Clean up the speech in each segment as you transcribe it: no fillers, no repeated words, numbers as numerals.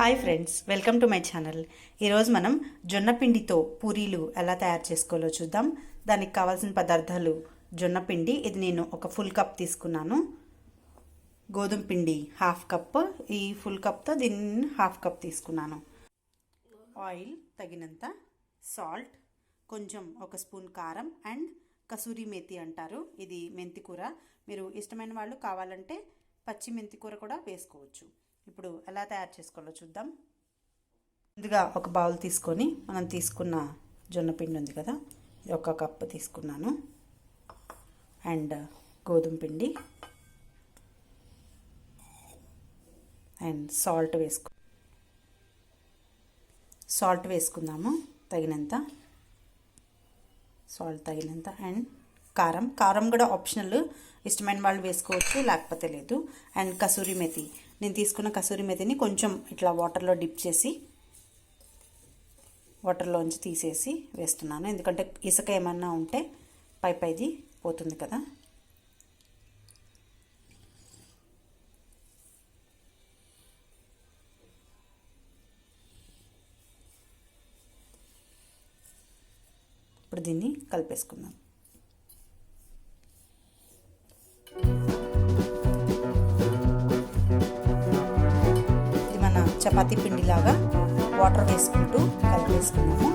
Hi friends, welcome to my channel. ఈరోజు మనం జొన్న పిండితో పూరీలు ఎలా తయారు చేసుకోవాలో చూద్దాం. దానికి కావాల్సిన పదార్థాలు జొన్న పిండి, ఇది నేను ఒక ఫుల్ కప్ తీసుకున్నాను. గోధుమ పిండి హాఫ్ కప్, ఈ ఫుల్ కప్తో దీన్ని హాఫ్ కప్ తీసుకున్నాను. ఆయిల్ తగినంత, సాల్ట్, కొంచెం ఒక స్పూన్ కారం అండ్ కసూరి మేతి అంటారు, ఇది మెంతి కూర. మీరు ఇష్టమైన వాళ్ళు కావాలంటే పచ్చి మెంతి కూర కూడా వేసుకోవచ్చు. ఇప్పుడు ఎలా తయారు చేసుకోవాలో చూద్దాం. ముందుగా ఒక బౌల్ తీసుకొని మనం తీసుకున్న జొన్న పిండి ఉంది కదా, ఇది ఒక కప్పు తీసుకున్నాను. అండ్ గోధుమ పిండి అండ్ సాల్ట్ వేసుకుందాము తగినంత. సాల్ట్ తగినంత అండ్ కారం కూడా ఆప్షనల్, ఇష్టమైన వాళ్ళు వేసుకోవచ్చు లేకపోతే లేదు. అండ్ కసూరి మెతి, నేను తీసుకున్న కసూరి మెతిని కొంచెం ఇట్లా వాటర్లో డిప్ చేసి వాటర్లోంచి తీసేసి వేస్తున్నాను, ఎందుకంటే ఇసుక ఏమన్నా ఉంటే పైది పోతుంది కదా. ఇప్పుడు దీన్ని కలిపేసుకుందాం. చపాతీ పిండిలాగా వాటర్ వేసుకుంటూ కలిపేసుకున్నాము.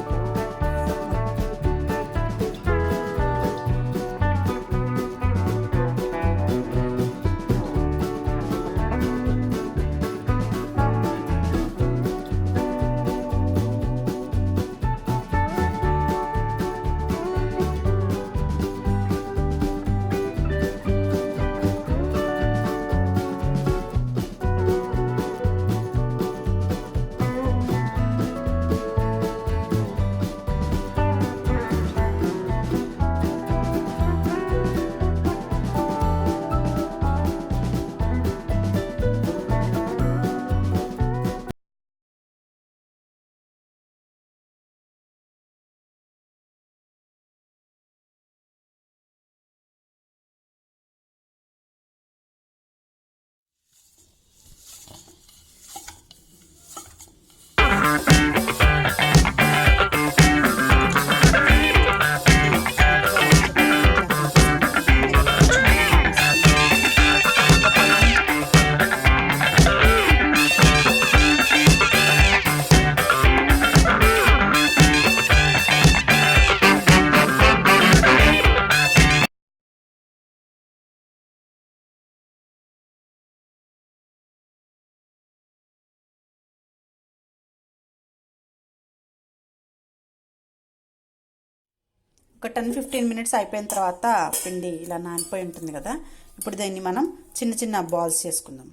ఒక 10-15 మినిట్స్ అయిపోయిన తర్వాత పిండి ఇలా నానిపోయి ఉంటుంది కదా, ఇప్పుడు దీన్ని మనం చిన్న చిన్న బాల్స్ చేసుకుందాం.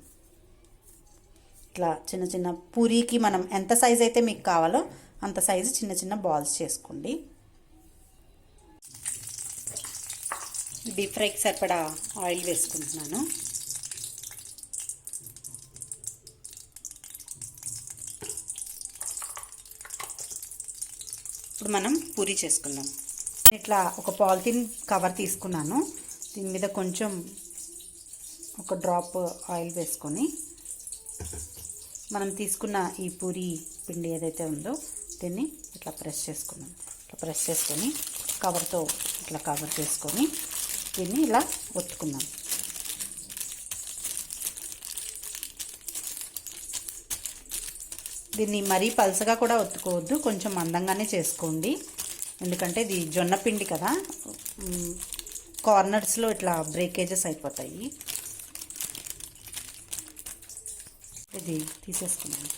ఇట్లా చిన్న చిన్న పూరీకి మనం ఎంత సైజ్ అయితే మీకు కావాలో అంత సైజు చిన్న చిన్న బాల్స్ చేసుకోండి. డీప్ ఫ్రైకి సరిపడా ఆయిల్ వేసుకుంటున్నాను. ఇప్పుడు మనం పూరీ చేసుకుందాం. ఇట్లా ఒక పాలిథిన్ కవర్ తీసుకున్నాను, దీని మీద కొంచెం ఒక డ్రాప్ ఆయిల్ వేసుకొని మనం తీసుకున్న ఈ పూరీ పిండి ఏదైతే ఉందో దీన్ని ఇట్లా ప్రెస్ చేసుకున్నాం. ఇట్లా ప్రెస్ చేసుకొని కవర్తో ఇట్లా కవర్ చేసుకొని దీన్ని ఇలా ఒత్తుకుందాం. దీన్ని మరీ పల్చగా కూడా ఒత్తుకోవద్దు, కొంచెం మందంగానే చేసుకోండి, ఎందుకంటే ఇది జొన్న పిండి కదా, కార్నర్స్లో ఇట్లా బ్రేకేజెస్ అయిపోతాయి. ఇది తీసేసుకున్నాను.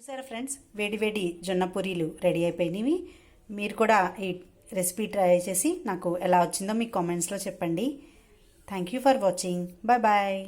చూసారా ఫ్రెండ్స్, వేడి వేడి జొన్న పూరీలు రెడీ అయిపోయినవి. మీరు కూడా ఈ రెసిపీ ట్రై చేసి నాకు ఎలా వచ్చిందో మీ కామెంట్స్లో చెప్పండి. Thank you for watching. Bye bye.